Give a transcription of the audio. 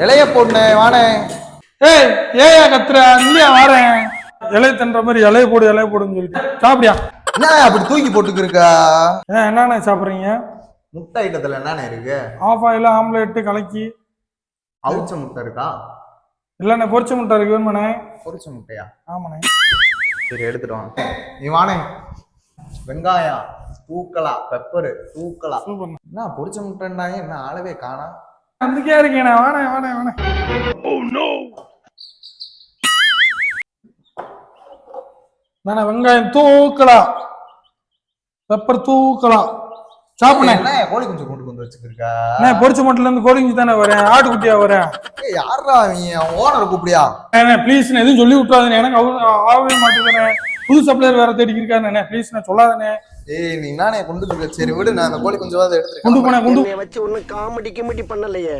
இளைய பொண்ணு வானே. ஏய் ஏயா கத்துற இல்லையா வாரேன். இலைய தின்ற மாதிரி இலைய போடுன்னு சொல்லிட்டு சாப்பிடியா? என்ன அப்படி தூக்கி போட்டுக்கிருக்கா? என்னண்ணே சாப்பிட்றீங்க? முட்டை ஐட்டத்துல என்னண்ணே இருக்கு? ஆஃப் ஆயில் ஆம்லேட்டு கலக்கி. அவிச்ச முட்டை இருக்கா? இல்லண்ணே பொரிச்ச முட்டை இருக்கு வேணுமாண்ணே? பொரிச்ச முட்டையா? ஆமாண்ணே. சரி எடுத்துட்டு வாங்க. நீ வானே. வெங்காயம் தூக்கலாம், பெப்பரு தூக்கலாம். என்ன பொரிச்ச முட்டைன்னாங்க, என்ன ஆளவே காணா? అందుకే இருக்கேன் வானே. நானே வெங்காயம் தூக்கலாம், பெப்பர் தூக்கலாம். சாப்பிடுனேன். கோழி குஞ்சு கொண்டு வந்து வச்சுக்கிருக்கா? பொரிச்ச முட்டைல இருந்து கோழி குஞ்சு தானே வரேன், ஆட்டுக்குட்டியா வரேன். யாரா நீ? ஓனர் கூப்பிடியா? ப்ளீஸ் எதுவும் சொல்லி விட்டுறாதுண்ணே, எனக்கு ஆகவே மாட்டேங்கிறேன். புது சப்ளையர் வேற தேடிக்கு இருக்காருண்ணே, ப்ளீஸ் நான் சொல்லாதானே. ஏய் நீ நானே கொண்டு இருக்க. சரி விடு, நான் அந்த கோழி குஞ்சு எடுத்து கொண்டு போனேன். வச்சு ஒன்னும் காமெடி பண்ணலையே.